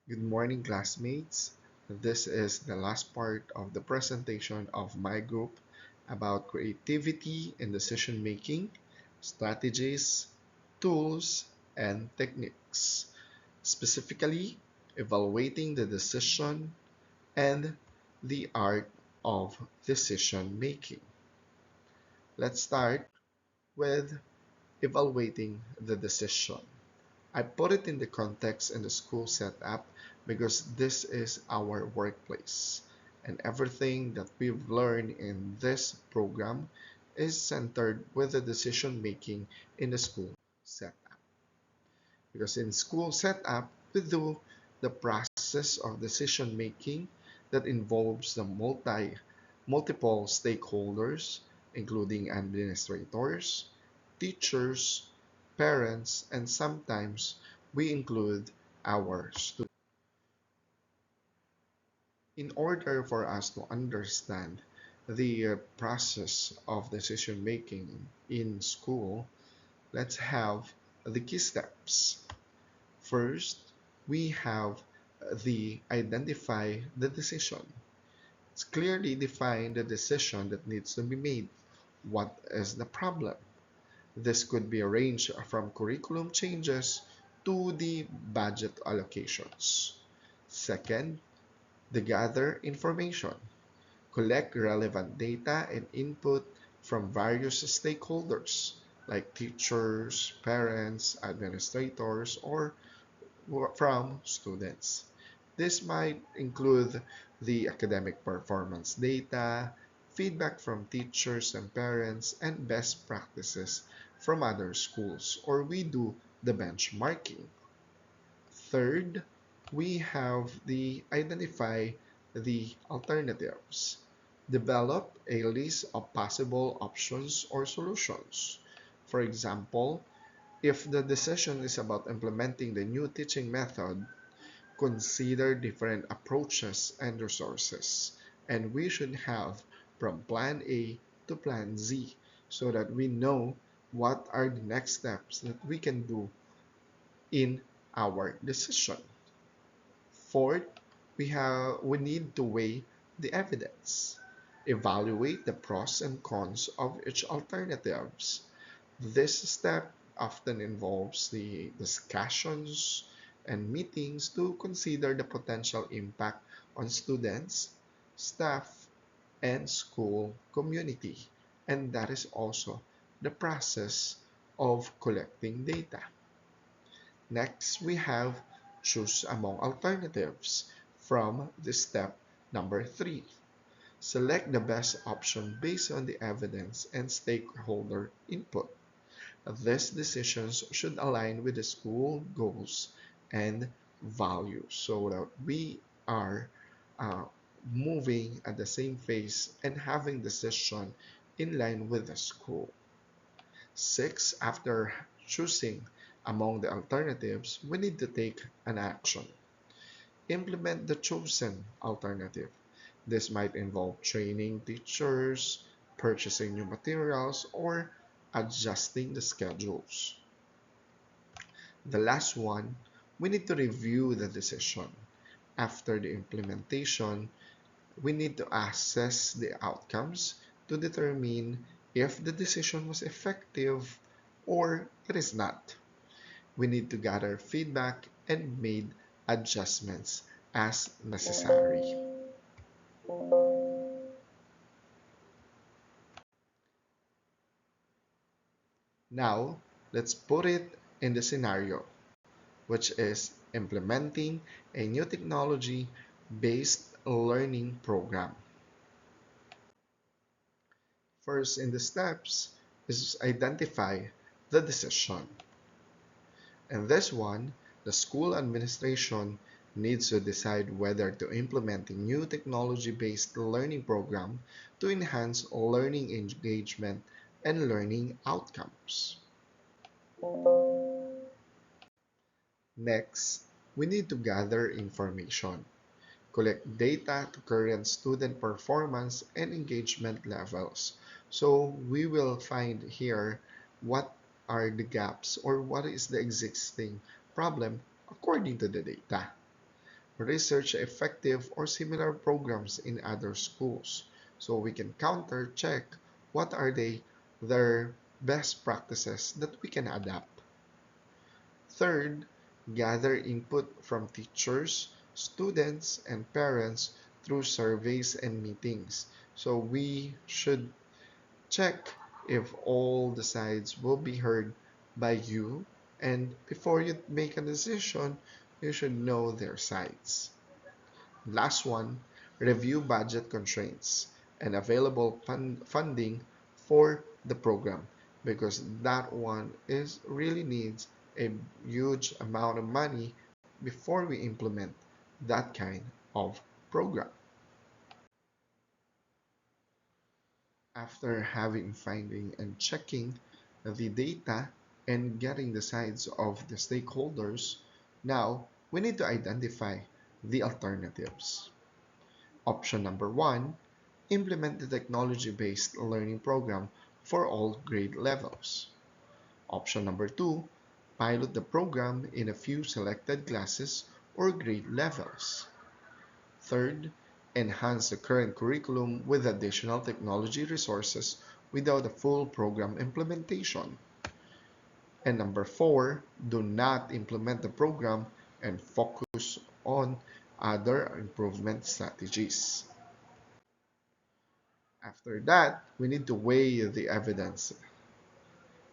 Good morning, classmates. This is the last part of the presentation of my group about creativity in decision making, strategies, tools, and techniques, specifically evaluating the decision and the art of decision making. Let's start with evaluating the decision. I put it in the context in the school setup because this is our workplace, and everything that we've learned in this program is centered with the decision making in the school setup. Because in school setup, we do the process of decision making that involves the multiple stakeholders, including administrators, teachers, parents, and sometimes we include our students. In order for us to understand the process of decision making in school, let's have the key steps. First, we have the identify the decision. It's clearly define the decision that needs to be made. What is the problem? This could be arranged from curriculum changes to the budget allocations. Second, the gather information. Collect relevant data and input from various stakeholders like teachers, parents, administrators, or from students. This might include the academic performance data, feedback from teachers and parents, and best practices from other schools, or we do the benchmarking. Third, we have the identify the alternatives. Develop a list of possible options or solutions. For example, if the decision is about implementing the new teaching method, consider different approaches and resources. And we should have from plan A to plan Z so that we know what are the next steps that we can do in our decision. Fourth, we need to weigh the evidence. Evaluate the pros and cons of each alternatives. This step often involves the discussions and meetings to consider the potential impact on students, staff, and school community. And that is also the process of collecting data. Next, we have choose among alternatives from the step number 3. Select the best option based on the evidence and stakeholder input. These decisions should align with the school goals and values so that we are uh, moving at the same pace and having decision in line with the school. 6. After choosing among the alternatives, we need to take an action. Implement the chosen alternative. This might involve training teachers, purchasing new materials, or adjusting the schedules. The last one, we need to review the decision. After the implementation, we need to assess the outcomes to determine if the decision was effective or it is not. We need to gather feedback and make adjustments as necessary. Now, let's put it in the scenario, which is implementing a new technology-based learning program. First in the steps is identify the decision. In this one, the school administration needs to decide whether to implement a new technology-based learning program to enhance learning engagement and learning outcomes. Next, we need to gather information, collect data to current student performance and engagement levels. So we will find here what are the gaps or what is the existing problem according to the data. research effective or similar programs in other schools so we can counter check what are their best practices that we can adapt. Third, gather input from teachers, students, and parents through surveys and meetings. So we should check if all the sides will be heard by you, and before you make a decision, you should know their sides. Last one, review budget constraints and available funding for the program because that one is really needs a huge amount of money before we implement that kind of program. After having finding and checking the data and getting the sides of the stakeholders, now we need to identify the alternatives. Option number one, implement the technology-based learning program for all grade levels. Option number two, pilot the program in a few selected classes or grade levels. Third, enhance the current curriculum with additional technology resources without a full program implementation. And number four, do not implement the program and focus on other improvement strategies. After that, we need to weigh the evidence,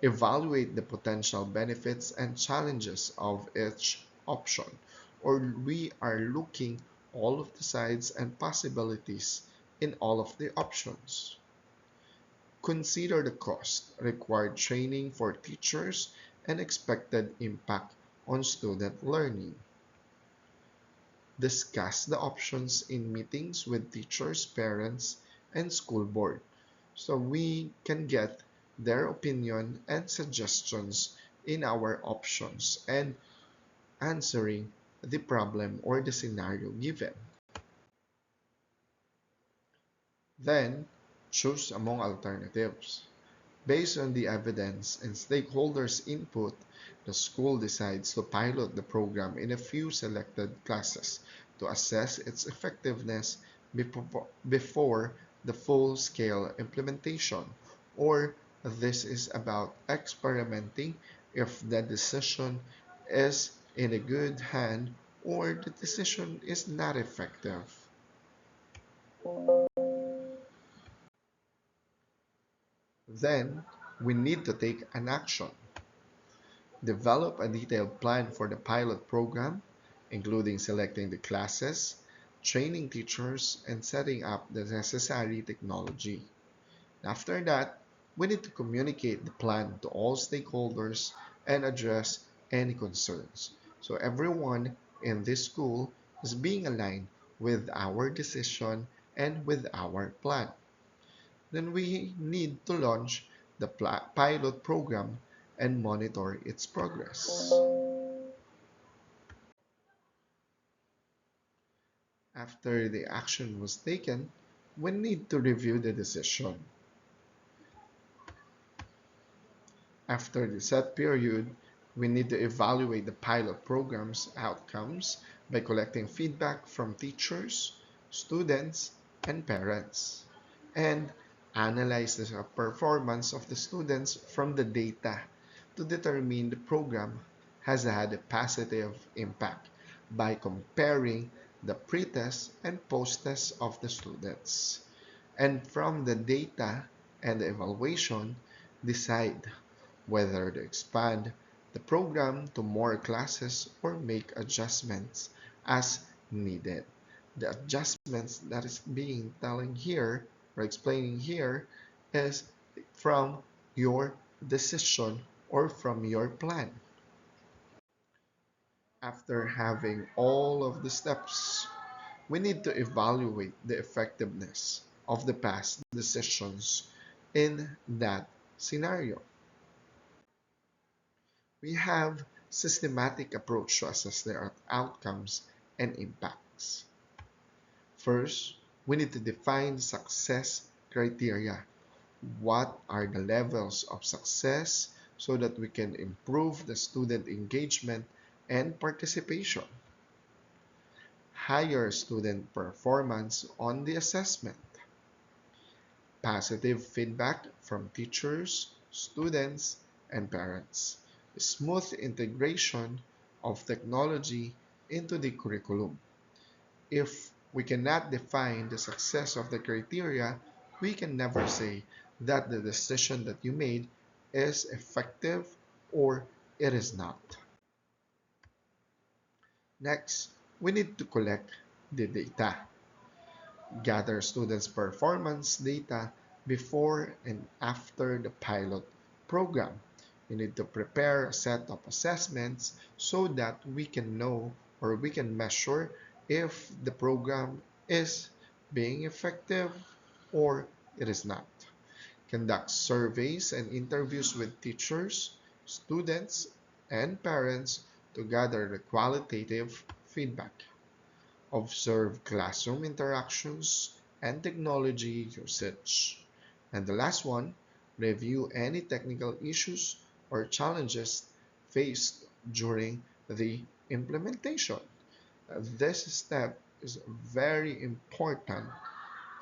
evaluate the potential benefits and challenges of each option, or we are looking all of the sides and possibilities in all of the options. Consider the cost, required training for teachers, and expected impact on student learning. Discuss the options in meetings with teachers, parents, and school board so we can get their opinion and suggestions in our options and answering the problem or the scenario given. Then, choose among alternatives. Based on the evidence and stakeholders' input, the school decides to pilot the program in a few selected classes to assess its effectiveness before the full-scale implementation, or this is about experimenting if the decision is in a good hand or the decision is not effective. Then, we need to take an action. Develop a detailed plan for the pilot program, including selecting the classes, training teachers, and setting up the necessary technology. After that, we need to communicate the plan to all stakeholders and address any concerns. So everyone in this school is being aligned with our decision and with our plan. Then we need to launch the pilot program and monitor its progress. After the action was taken, we need to review the decision. After the set period, we need to evaluate the pilot program's outcomes by collecting feedback from teachers, students, and parents, and analyze the performance of the students from the data to determine the program has had a positive impact by comparing the pre-test and post-test of the students. And from the data and the evaluation, decide whether to expand the program to more classes or make adjustments as needed. The adjustments that is being telling here or explaining here is from your decision or from your plan. After having all of the steps, we need to evaluate the effectiveness of the past decisions in that scenario. We have systematic approach to assess their outcomes and impacts. First, we need to define success criteria. What are the levels of success so that we can improve the student engagement and participation? higher student performance on the assessment, positive feedback from teachers, students, and parents, smooth integration of technology into the curriculum. If we cannot define the success of the criteria, we can never say that the decision that you made is effective or it is not. Next, we need to collect the data. Gather students' performance data before and after the pilot program. We need to prepare a set of assessments so that we can know or we can measure if the program is being effective or it is not. Conduct surveys and interviews with teachers, students, and parents to gather the qualitative feedback. Observe classroom interactions and technology usage. And the last one, review any technical issues or challenges faced during the implementation. This step is very important.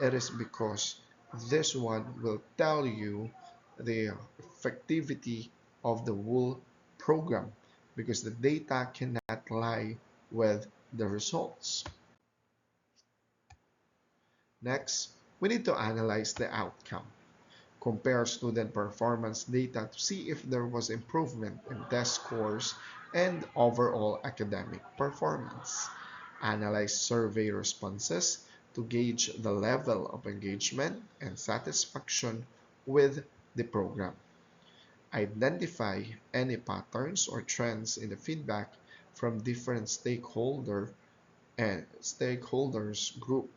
It is because this one will tell you the effectivity of the whole program because the data cannot lie with the results. Next, we need to analyze the outcome. Compare student performance data to see if there was improvement in test scores and overall academic performance. Analyze survey responses to gauge the level of engagement and satisfaction with the program. Identify any patterns or trends in the feedback from different stakeholders group.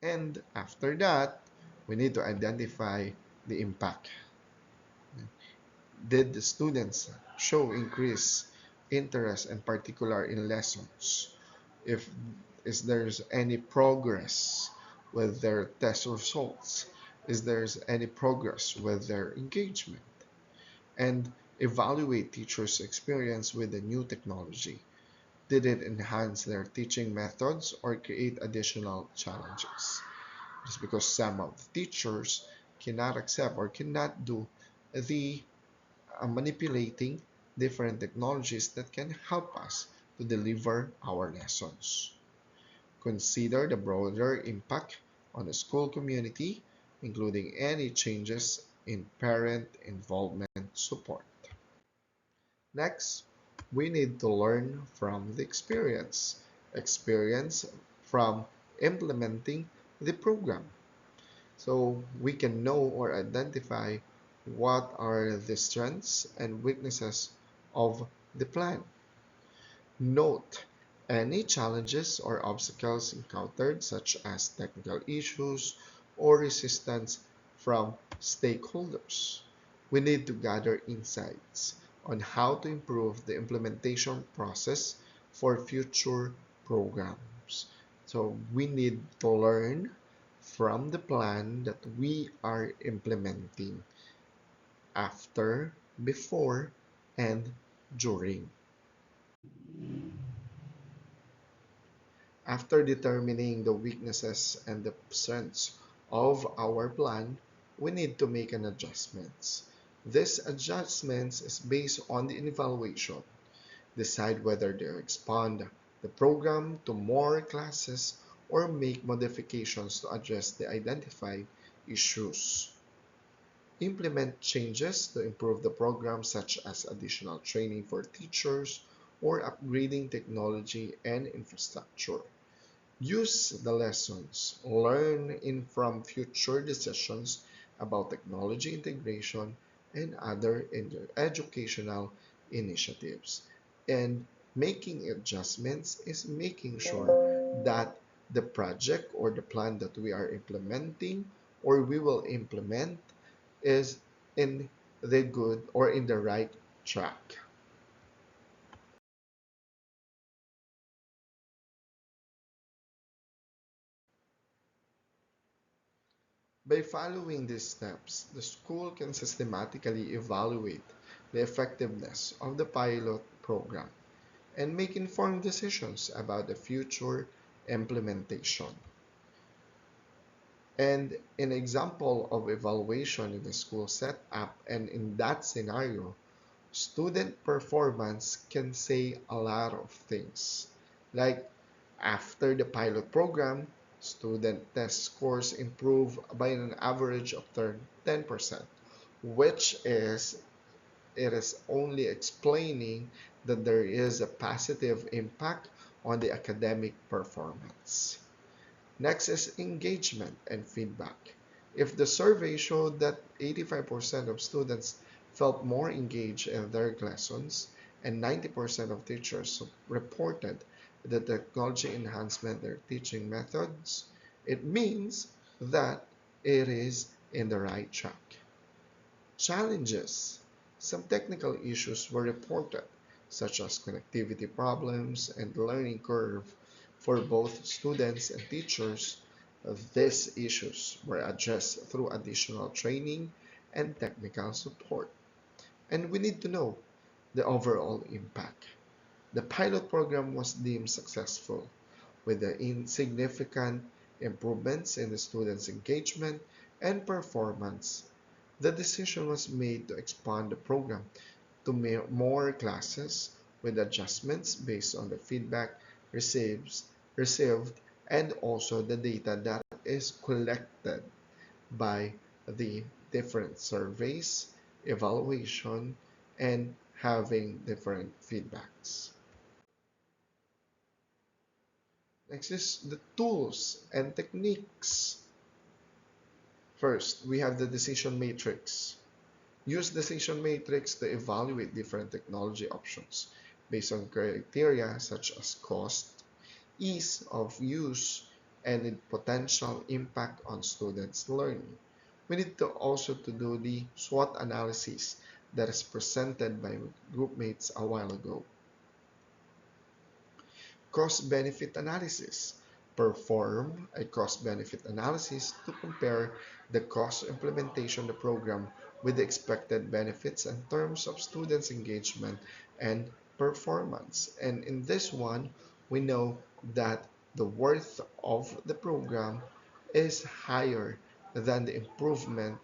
And after that, we need to identify the impact. Did the students show increased interest and particular in lessons? If is there's any progress with their test results? Is there's any progress with their engagement? And evaluate teachers' experience with the new technology. Did it enhance their teaching methods or create additional challenges? Just because some of the teachers cannot accept or cannot do the manipulating different technologies that can help us to deliver our lessons. Consider the broader impact on the school community, including any changes in parent involvement support. Next, we need to learn from the experience from implementing the program. So we can know or identify what are the strengths and weaknesses of the plan. Note any challenges or obstacles encountered, such as technical issues or resistance from stakeholders. We need to gather insights on how to improve the implementation process for future programs. So we need to learn from the plan that we are implementing after, before, and during. After determining the weaknesses and the strengths of our plan, we need to make an adjustments. This adjustments is based on the evaluation. Decide whether to expand the program to more classes or make modifications to address the identified issues. Implement changes to improve the program such as additional training for teachers or upgrading technology and infrastructure. Use the lessons learned in from future decisions about technology integration and other educational initiatives. And making adjustments is making sure that the project or the plan that we are implementing or we will implement is in the good or in the right track. By following these steps, the school can systematically evaluate the effectiveness of the pilot program and make informed decisions about the future implementation. And an example of evaluation in the school setup, and in that scenario, student performance can say a lot of things. Like after the pilot program, student test scores improve by an average of 10%, which is it is only explaining that there is a positive impact on the academic performance. Next is engagement and feedback. If the survey showed that 85% of students felt more engaged in their lessons and 90% of teachers reported that technology enhancement their teaching methods, it means that it is in the right track. Challenges. Some technical issues were reported, such as connectivity problems and learning curve for both students and teachers. These issues were addressed through additional training and technical support. And we need to know the overall impact. The pilot program was deemed successful with the insignificant improvements in the students' engagement and performance. The decision was made to expand the program to more classes with adjustments based on the feedback received and also the data that is collected by the different surveys, evaluation, and having different feedbacks. Next is the tools and techniques. First, we have the decision matrix. Use decision matrix to evaluate different technology options based on criteria such as cost, ease of use, and the potential impact on students' learning. We need to also to do the SWOT analysis that is presented by group mates a while ago. Cost-benefit analysis. Perform a cost-benefit analysis to compare the cost of implementation of the program with the expected benefits in terms of students' engagement and performance. And in this one, we know that the worth of the program is higher than the improvement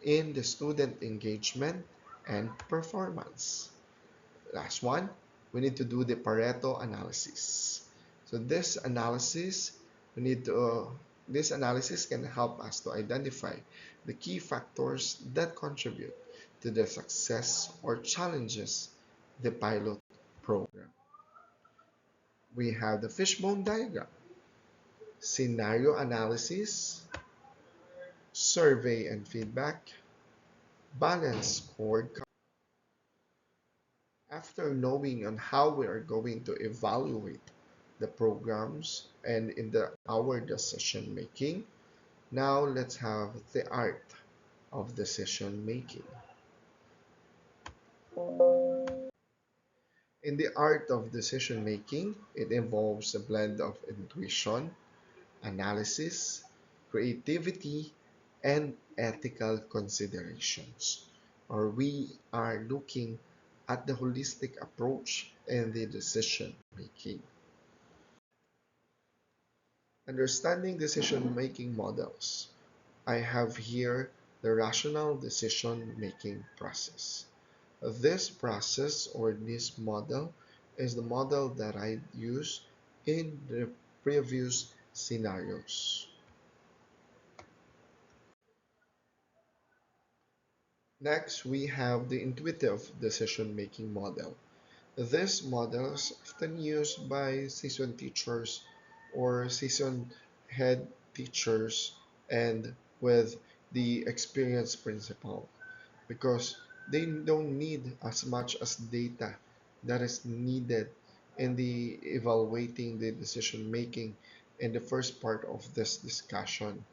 in the student engagement and performance. Last one, we need to do the Pareto analysis. So we need to, this analysis can help us to identify the key factors that contribute to the success or challenges the pilot program. We have the fishbone diagram, scenario analysis, survey and feedback, balance scorecard. After knowing on how we are going to evaluate the programs and in our decision making, now let's have the art of decision making. In the art of decision making, it involves a blend of intuition, analysis, creativity, and ethical considerations. Or we are looking at the holistic approach in the decision making. Understanding decision-making models. I have here the rational decision-making process. This process or this model is the model that I use in the previous scenarios. Next, we have the intuitive decision-making model. This model is often used by seasoned teachers or seasoned head teachers and with the experienced principal because they don't need as much as data that is needed in the evaluating the decision making in the first part of this discussion.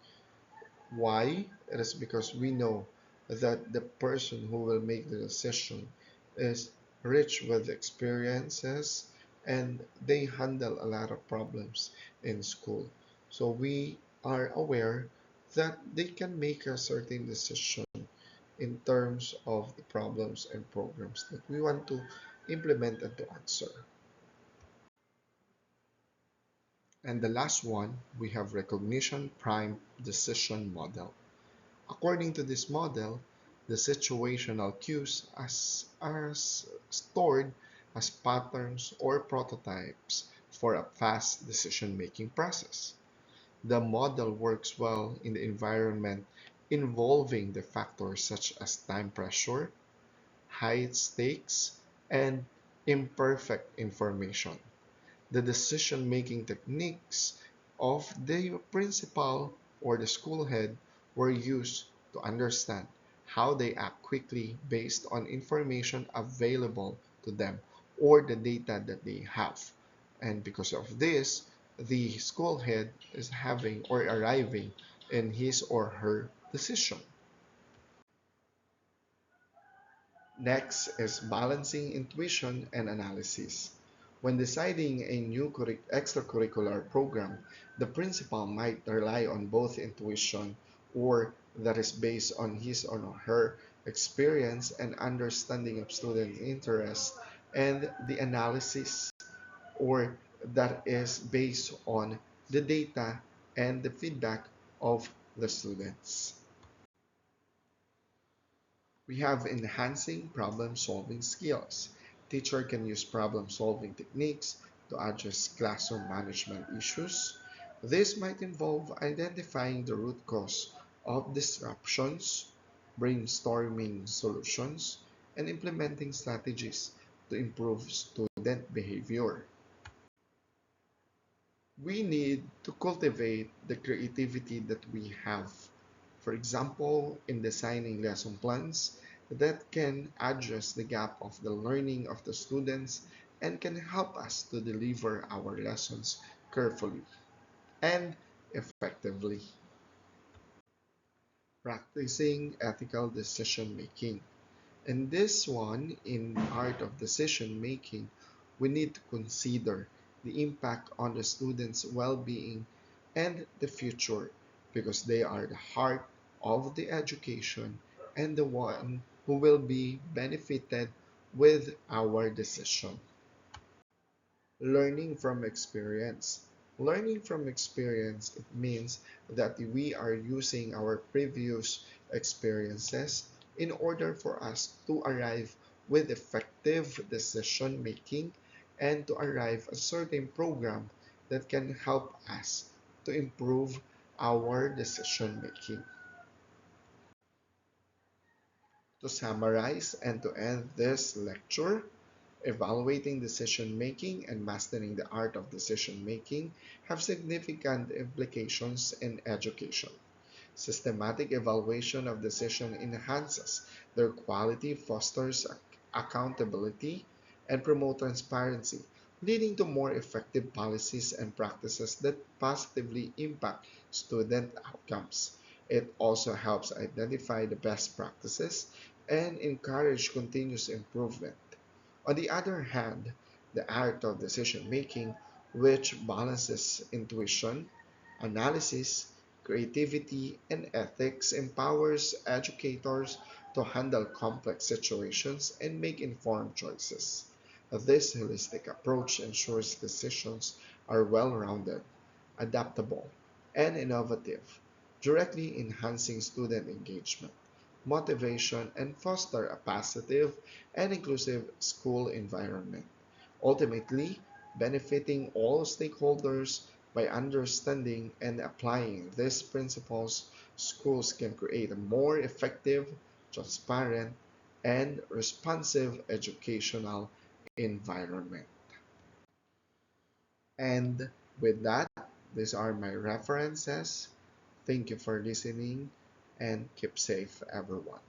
Why? It is because we know that the person who will make the decision is rich with experiences and they handle a lot of problems in school. So we are aware that they can make a certain decision in terms of the problems and programs that we want to implement and to answer. And the last one, we have recognition prime decision model. According to this model, the situational cues are stored as patterns or prototypes for a fast decision-making process. The model works well in the environment involving the factors such as time pressure, high stakes, and imperfect information. The decision-making techniques of the principal or the school head were used to understand how they act quickly based on information available to them or the data that they have. And because of this, the school head is having or arriving in his or her decision. Next is balancing intuition and analysis. When deciding a new extracurricular program, the principal might rely on both intuition, or that is based on his or her experience and understanding of student interest, and the analysis, or that is based on the data and the feedback of the students. We have enhancing problem-solving skills. Teacher can use problem-solving techniques to address classroom management issues. This might involve identifying the root cause of disruptions, brainstorming solutions, and implementing strategies to improve student behavior. We need to cultivate the creativity that we have. For example, in designing lesson plans that can address the gap of the learning of the students and can help us to deliver our lessons carefully and effectively. Practicing ethical decision making. In this one, in art of decision making, we need to consider the impact on the students' well-being and the future because they are the heart of the education and the one who will be benefited with our decision. Learning from experience. Learning from experience, it means that we are using our previous experiences in order for us to arrive with effective decision making and to arrive a certain program that can help us to improve our decision making. To summarize and to end this lecture, evaluating decision making and mastering the art of decision making have significant implications in education. Systematic evaluation of decision enhances their quality, fosters accountability, and promote transparency, leading to more effective policies and practices that positively impact student outcomes. It also helps identify the best practices and encourage continuous improvement. On the other hand, the art of decision making, which balances intuition, analysis, creativity, and ethics, empowers educators to handle complex situations and make informed choices. This holistic approach ensures decisions are well-rounded, adaptable, and innovative, directly enhancing student engagement, motivation, and foster a positive and inclusive school environment, ultimately benefiting all stakeholders. By understanding and applying these principles, schools can create a more effective, transparent, and responsive educational environment. And with that, these are my references. Thank you for listening and keep safe, everyone.